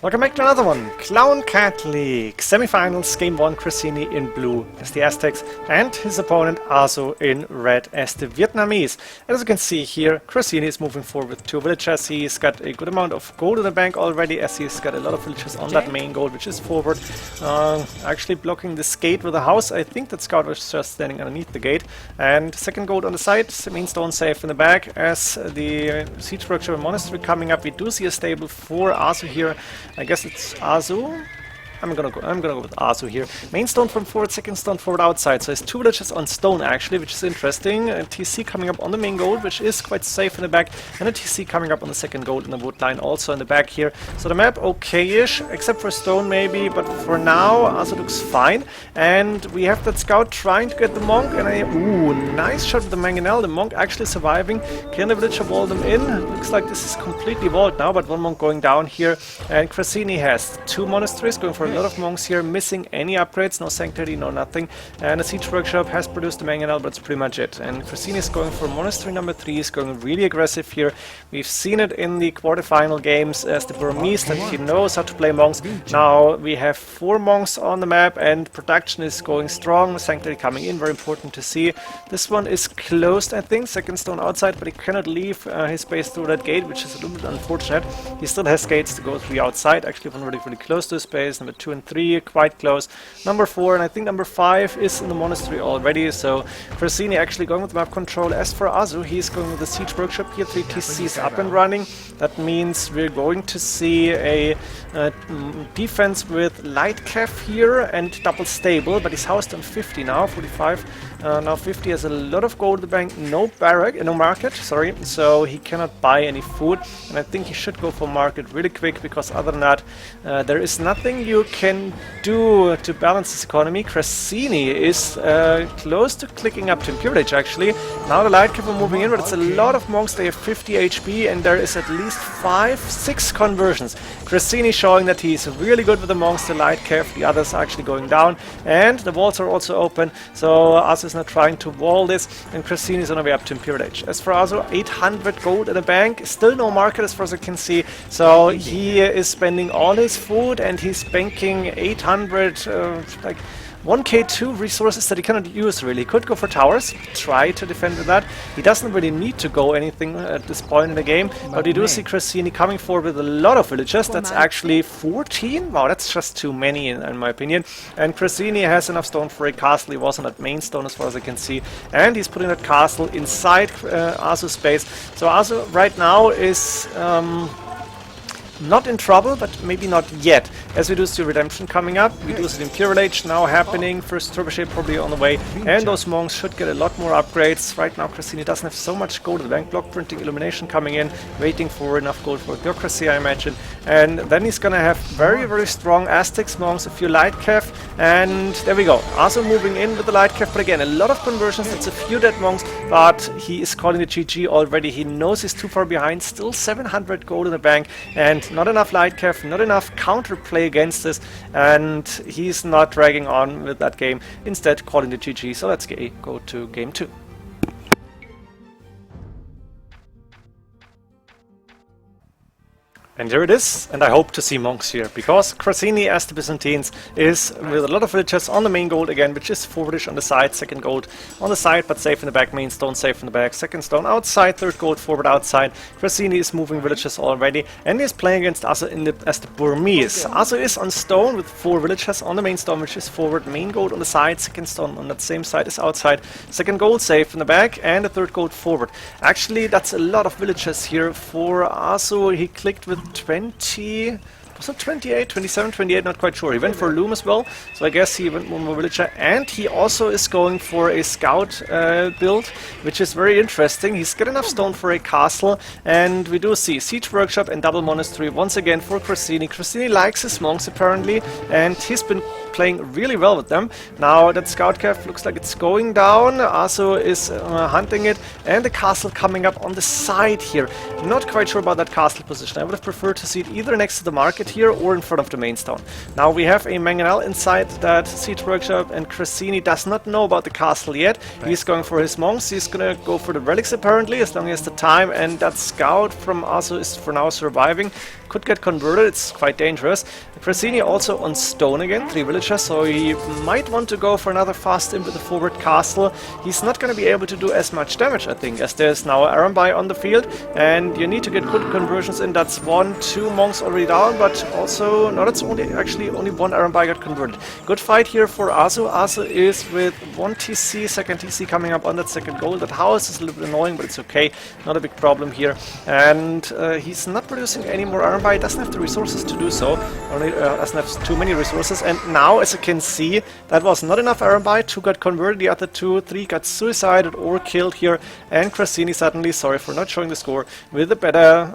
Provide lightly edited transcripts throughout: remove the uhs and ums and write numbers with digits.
Welcome back to another one, ClownCatLeague. Semifinals, Game 1, Chrazini in blue as the Aztecs and his opponent Azu in red as the Vietnamese. As you can see here, Chrazini is moving forward with 2 villagers. He's got a good amount of gold in the bank already, as he's got a lot of villagers on that main gold, which is forward. Actually blocking this gate with a house. I think that scout was just standing underneath the gate. And second gold on the side, main stone safe in the back. As the siege workshop monastery coming up, we do see a stable for Azu here. I guess it's Azu. I'm gonna go with Azu here. Main stone from forward, second stone forward outside. So it's 2 villages on stone actually, which is interesting. A TC coming up on the main gold, which is quite safe in the back, and a TC coming up on the second gold in the wood line also in the back here. So the map okay-ish, except for stone maybe, but for now Azu looks fine. And we have that scout trying to get the monk, and ooh, nice shot with the mangonel. The monk actually surviving. Can the villager wall them in? Looks like this is completely walled now, but one monk going down here. And Chrazini has 2 monasteries, going for a lot of monks here, missing any upgrades, no sanctuary, no nothing, and a siege workshop has produced the mangonel, but it's pretty much it. And Chrazini is going for monastery number 3, is going really aggressive here. We've seen it in the quarterfinal games as the Burmese, that he knows how to play monks. Now we have 4 monks on the map and production is going strong, sanctuary coming in, very important to see. This one is closed, I think, second stone outside, but he cannot leave his base through that gate, which is a little bit unfortunate. He still has gates to go through outside, actually one really close to his base, number 2 and 3 quite close, number 4 and I think number 5 is in the monastery already. So Chrazini actually going with map control. As for Azu, he's going with the siege workshop here, 3 TCs up and running. That means we're going to see a defense with light cav here and double stable, but he's housed on 50 now, 45. Now 50 has a lot of gold in the bank, no market, sorry, so he cannot buy any food, and I think he should go for market really quick, because other than that there is nothing you can do to balance this economy. Chrazini is close to clicking up to Imperial actually. Now the light cav are moving in, but it's a lot of monks. They have 50 HP and there is at least 5-6 conversions. Chrazini showing that he's really good with the monks, the light cav, the others are actually going down, and the walls are also open, so Azu is not trying to wall this, and Chrazini is on the way up to Imperial Age. As for Azu, 800 gold in the bank, still no market as far as I can see, so he is spending all his food and he's banking 800, like 1k2 resources that he cannot use really. Could go for towers, try to defend with that. He doesn't really need to go anything at this point in the game, but we do see Chrazini coming forward with a lot of villagers. That's actually 14? Wow, that's just too many in my opinion. And Chrazini has enough stone for a castle. He was on that main stone as far as I can see, and he's putting that castle inside Azu's space. So Azu right now is not in trouble, but maybe not yet, as we do see Redemption coming up. We do see the Imperial Age now happening, first Trebuchet probably on the way, and those monks should get a lot more upgrades. Right now Chrazini doesn't have so much gold in the bank, block printing, illumination coming in, waiting for enough gold for bureaucracy, I imagine. And then he's gonna have very strong Aztecs monks, a few light cav, and there we go. Azu moving in with the light cav, but again, a lot of conversions, it's a few dead monks, but he is calling the GG already. He knows he's too far behind, still 700 gold in the bank, and not enough light cav, not enough counterplay against this, and he's not dragging on with that game, instead calling the GG. So let's go to game 2. And here it is, and I hope to see monks here, because Chrazini, as the Byzantines, is with a lot of villagers on the main gold again, which is forwardish on the side, second gold on the side, but safe in the back, main stone safe in the back, second stone outside, third gold forward outside. Chrazini is moving villagers already, and he is playing against Azu as the Burmese. Azu is on stone with 4 villagers on the main stone, which is forward, main gold on the side, second stone on that same side is outside, second gold safe in the back, and the third gold forward. Actually, that's a lot of villagers here for Azu. He clicked with 20, was it 28, 27, 28, not quite sure. He went for Loom as well, so I guess he went one more villager, and he also is going for a scout build, which is very interesting. He's got enough stone for a castle, and we do see siege workshop and double monastery once again for Chrazini. Chrazini likes his monks apparently, and he's been playing really well with them. Now that scout cav looks like it's going down. Azu is hunting it, and the castle coming up on the side here. Not quite sure about that castle position. I would have preferred to see it either next to the market here or in front of the main stone. Now we have a mangonel inside that siege workshop, and Chrazini does not know about the castle yet. He's going for his monks. He's gonna go for the relics apparently, as long as the time, and that scout from Azu is for now surviving. could get converted. It's quite dangerous. Chrazini also on stone again, 3 villagers, so he might want to go for another fast imp with the forward castle. He's not going to be able to do as much damage, I think, as there's now Arambai on the field, and you need to get good conversions in. That's 1, 2 monks already down, but also, no, that's actually only 1 Arambai got converted. Good fight here for Azu. Azu is with 1 TC, second TC coming up on that second goal. That house is a little bit annoying, but it's okay, not a big problem here. And he's not producing any more Arambai, doesn't have the resources to do so, only doesn't have too many resources. And now, as you can see, that was not enough Arambai. 2 got converted, the other 2, 3 got suicided or killed here, and Chrazini suddenly, sorry for not showing the score, with a better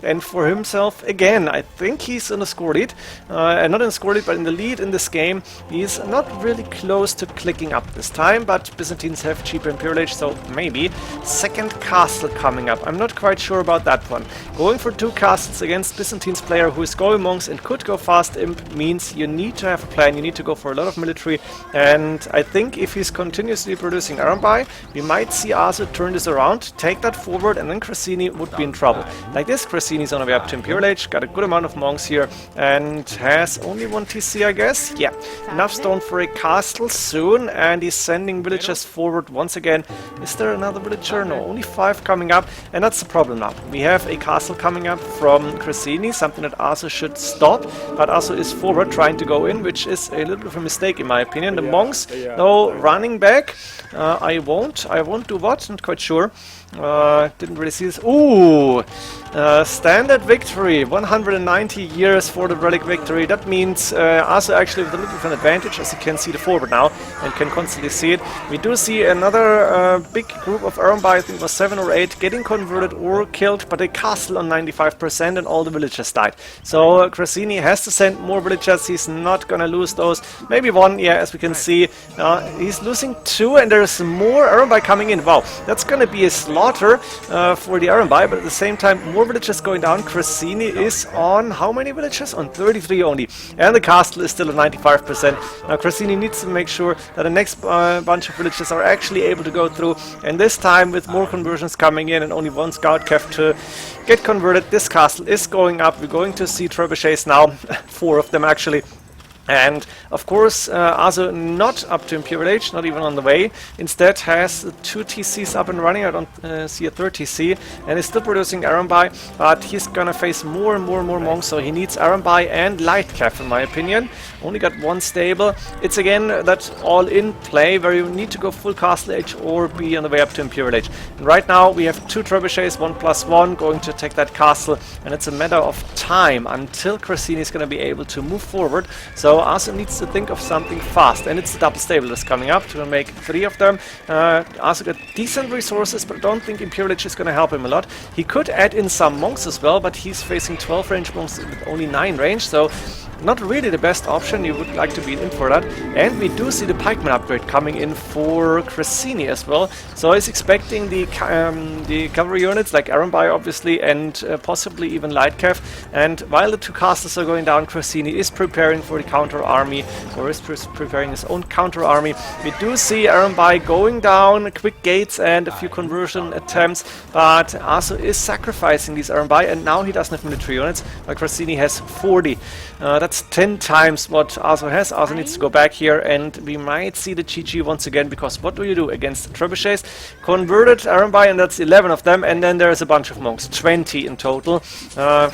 end for himself again. I think he's in the score lead, and not in the score lead, but in the lead in this game. He's not really close to clicking up this time, but Byzantines have cheaper Imperial Age, so maybe second castle coming up. I'm not quite sure about that one. Going for 2 castles against Byzantines player who is going monks and could go fast imp means you need to have a plan, you need to go for a lot of military, and I think if he's continuously producing Arambai, we might see Azu turn this around, take that forward, and then Chrazini would be in trouble. Like this, Chrazini's on the way up to Imperial Age, got a good amount of monks here, and has only 1 TC, I guess. Yeah, enough stone for a castle soon, and he's sending villagers forward once again. Is there another villager? No, only 5 coming up, and that's the problem now. We have a castle coming up from Chrazini, something that Azu should stop, but Azu is forward trying to go in, which is a little bit of a mistake in my opinion. The monks, though, running back. I won't do what? Not quite sure. Didn't really see this. Ooh! Standard victory, 190 years for the relic victory. That means Azu actually with a little bit of an advantage, as you can see the forward now and can constantly see it. We do see another big group of Arambai, I think it was 7 or 8, getting converted or killed, but a castle on 95% and all the villagers died. So Chrazini has to send more villagers. He's not gonna lose those. Maybe 1, yeah, as we can see. He's losing 2 and there's more Arambai coming in. Wow, that's gonna be a slaughter for the Arambai, but at the same time more villagers going down. Chrazini is on how many villagers? On 33 only, and the castle is still at 95%. Now Chrazini needs to make sure that the next bunch of villagers are actually able to go through, and this time with more conversions coming in and only 1 scout kept to get converted, this castle is going up. We're going to see trebuchets now, 4 of them actually. And of course, Azu not up to Imperial Age, not even on the way. Instead has 2 TCs up and running. I don't see a 3rd TC, and is still producing Arambai, but he's gonna face more and more monks, so he needs Arambai and Light Cav in my opinion. Only got 1 stable. It's again that all-in play where you need to go full Castle Age or be on the way up to Imperial Age. And right now we have 2 trebuchets, 1+1, going to take that castle, and it's a matter of time until Chrazini is gonna be able to move forward. So Azu needs to think of something fast, and it's the double stable that's coming up to make 3 of them. Azu got decent resources, but I don't think Imperial Age is going to help him a lot. He could add in some monks as well, but he's facing 12 range monks with only 9 range, so not really the best option. You would like to be in for that. And we do see the pikeman upgrade coming in for Chrazini as well, so he's expecting the cavalry units like Arambai obviously, and possibly even Light Cav. And while the 2 castles are going down, Chrazini is preparing for the counter army, or is preparing his own counter army. We do see Arambai going down, quick gates and a few conversion attempts, but Azu is sacrificing these Arambai, and now he doesn't have military units, while Chrazini has 40. That's 10 times what Azu has. Azu needs to go back here, and we might see the GG once again, because what do you do against trebuchets? Converted Arambai, and that's 11 of them, and then there's a bunch of monks, 20 in total.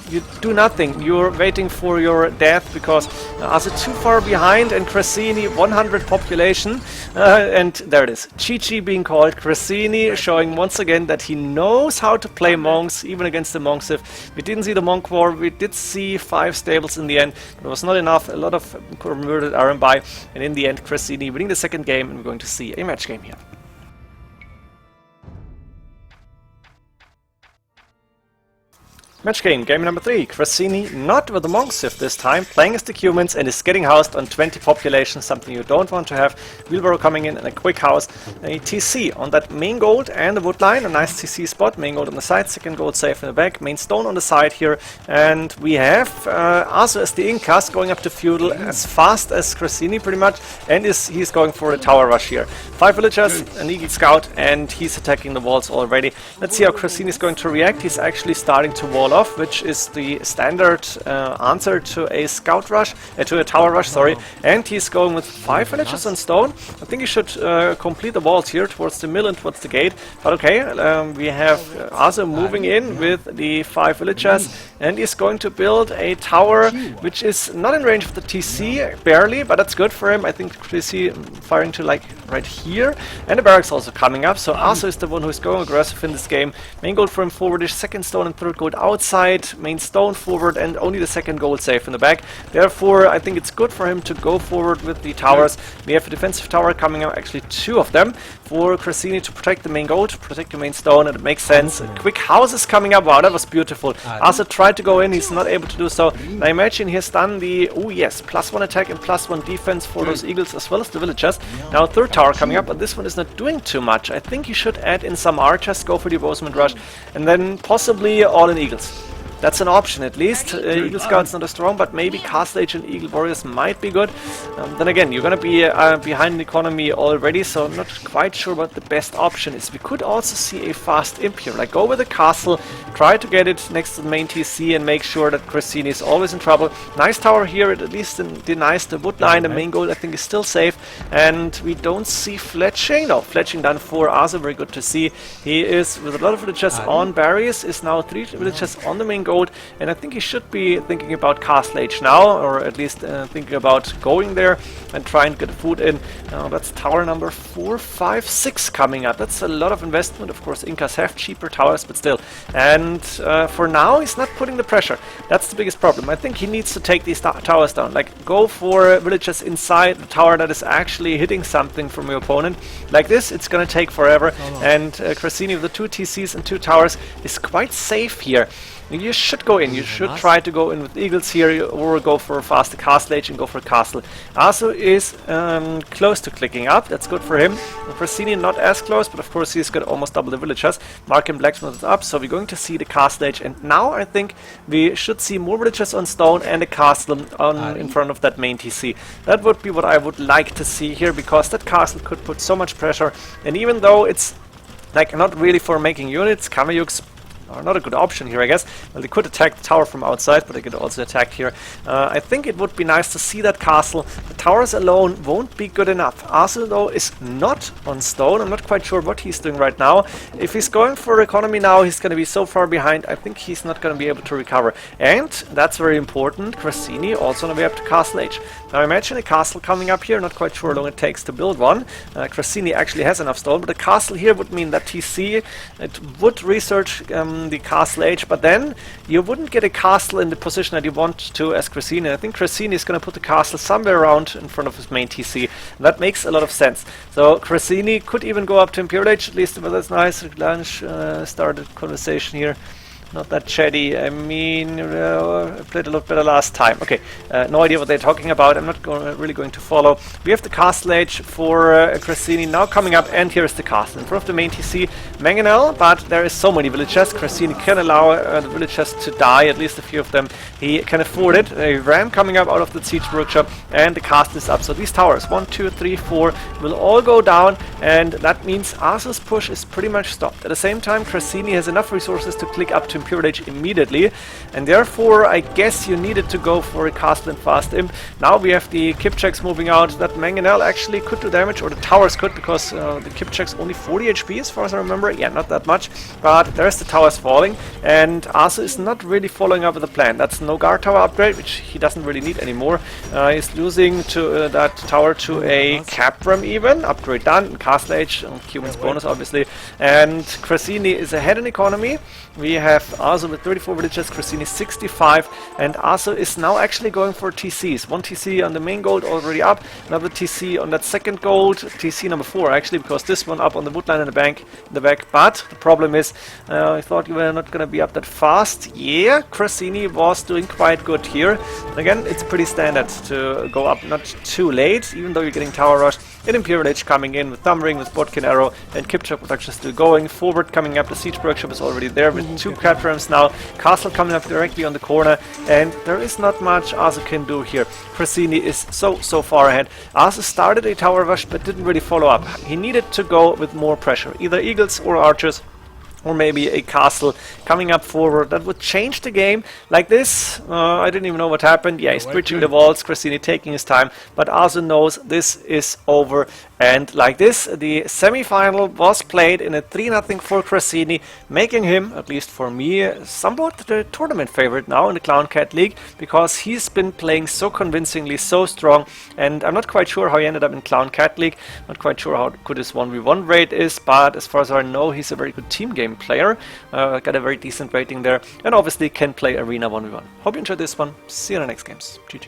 You do nothing. You're waiting for your death, because Azu too far behind, and Chrazini 100 population, and there it is. GG being called. Chrazini showing once again that he knows how to play monks, even against the monks. If we didn't see the monk war, we did see 5 stables in the end, but it was not enough. A lot of converted Arambai, and in the end Chrazini winning the second game, and we're going to see a match game here. Match game, game number 3. Chrazini not with the monk sift this time, playing as the humans, and is getting housed on 20 population, something you don't want to have. Wheelbarrow coming in and a quick house. A TC on that main gold and the wood line, a nice TC spot. Main gold on the side, second gold safe in the back, main stone on the side here. And we have Azu as the Incas going up to feudal as fast as Chrazini pretty much, and he's going for a tower rush here. 5 villagers, an eagle scout, and he's attacking the walls already. Let's see how Chrazini is going to react. He's actually starting to wall off, which is the standard answer to a scout rush, to a tower rush, sorry. And he's going with 5 villagers on stone. I think he should complete the walls here towards the mill and towards the gate. But okay, we have Azu moving in with the 5 villagers, and he's going to build a tower which is not in range of the TC, barely, but that's good for him. I think TC firing to like right here, and the barracks also coming up, so Azu is the one who's going aggressive in this game. Main gold for him forwardish, second stone and third gold outside, main stone forward, and only the second gold safe in the back. Therefore, I think it's good for him to go forward with the towers. We have a defensive tower coming up, actually 2 of them, for Chrazini to protect the main gold, to protect the main stone, and it makes sense. Quick houses coming up, wow, that was beautiful. Azu tried to go in, he's not able to do so. I imagine he has done the, oh yes, +1 attack and +1 defense for those eagles as well as the villagers. Now third tower coming up, but this one is not doing too much. I think you should add in some archers, go for the bozeman rush, and then possibly all in eagles. That's an option at least. Eagle Scout's not as strong, but maybe Castle Age and Eagle Warriors might be good. Then again, you're going to be behind in economy already, so I'm not quite sure what the best option is. We could also see a fast imp here, like go with the castle, try to get it next to the main TC and make sure that Chrazini is always in trouble. Nice tower here, it at least denies the wood line. The main goal I think is still safe, and we don't see fletching. No, fletching done for Azu, very good to see. He is with a lot of villagers on barriers, is now 3 villagers on the main goal. And I think he should be thinking about Castle Age now, or at least thinking about going there and trying to get food in. That's tower number 4, 5, 6 coming up. That's a lot of investment. Of course, Incas have cheaper towers, but still. And for now, he's not putting the pressure. That's the biggest problem. I think he needs to take these towers down. Like, go for villagers inside the tower that is actually hitting something from your opponent. Like this, it's going to take forever. And Chrazini with the 2 TCs and 2 towers is quite safe here. You should go in, you should try to go in with eagles here, or go for a faster Castle Age and go for a castle. Azu is close to clicking up, that's good for him. Chrazini not as close, but of course he's got almost double the villagers. Markham Blacksmith is up, so we're going to see the Castle Age, and now I think we should see more villagers on stone and a castle on in front of that main TC. That would be what I would like to see here, because that castle could put so much pressure, and even though it's like not really for making units, Kameyuks are not a good option here, I guess. Well, they could attack the tower from outside, but they could also attack here. I think it would be nice to see that castle. The towers alone won't be good enough. Azu, though, is not on stone. I'm not quite sure what he's doing right now. If he's going for economy now, he's going to be so far behind, I think he's not going to be able to recover. And that's very important. Chrazini also on the way up to Castle Age. Now imagine a castle coming up here, not quite sure how long it takes to build one. Chrazini actually has enough stone, but a castle here would mean that TC, it would research the Castle Age, but then you wouldn't get a castle in the position that you want to as Chrazini. I think Chrazini is going to put the castle somewhere around in front of his main TC. And that makes a lot of sense. So Chrazini could even go up to Imperial Age, at least, but that's nice. Lunch started conversation here. Not that chatty. I mean, I played a lot better last time. Okay, no idea what they're talking about. I'm not really going to follow. We have the Castle Age for Chrazini now coming up, and here is the castle in front of the main TC. Mangonel, but there is so many villagers. Chrazini can allow the villagers to die, at least a few of them. He can afford it. A ram coming up out of the siege workshop, and the castle is up. So these towers, 1, 2, 3, 4, will all go down, and that means Azu's push is pretty much stopped. At the same time, Chrazini has enough resources to click up to Imperial Age immediately, and therefore I guess you needed to go for a castle and fast imp. Now we have the Kipchaks moving out. That Mangonel actually could do damage, or the towers could, because the Kipchaks only 40 HP as far as I remember. Yeah, not that much, but there's the towers falling, and Azu is not really following up with the plan. That's no guard tower upgrade, which he doesn't really need anymore. He's losing to that tower to a Capram even. Upgrade done. Castle Age, Cuban's bonus obviously, and Chrazini is ahead in economy. We have Azu with 34 villagers, Chrazini 65, and Azu is now actually going for TCs. 1 TC on the main gold already up, another TC on that second gold, TC number 4 actually, because this one up on the woodline in the back. But the problem is, I thought you were not going to be up that fast. Yeah, Chrazini was doing quite good here. Again, it's pretty standard to go up not too late, even though you're getting tower rushed. In Imperial Age coming in with Thumb Ring, with Bodkin Arrow, and Kipchak production still going forward, coming up. The siege workshop is already there with 2 Catrams now. Castle coming up directly on the corner, and there is not much Azu can do here. Chrazini is so far ahead. Azu started a tower rush but didn't really follow up. He needed to go with more pressure, either eagles or archers, or maybe a castle coming up forward that would change the game. Like this, I didn't even know what happened. Yeah, he's breaching the walls, Chrazini taking his time, but also knows this is over. And like this, the semi-final was played in a 3-0 for Chrazini, making him, at least for me, somewhat the tournament favorite now in the ClownCat League, because he's been playing so convincingly, so strong, and I'm not quite sure how he ended up in ClownCat League, not quite sure how good his 1v1 rate is, but as far as I know, he's a very good team game player, got a very decent rating there, and obviously can play Arena 1v1. Hope you enjoyed this one, see you in the next games, GG.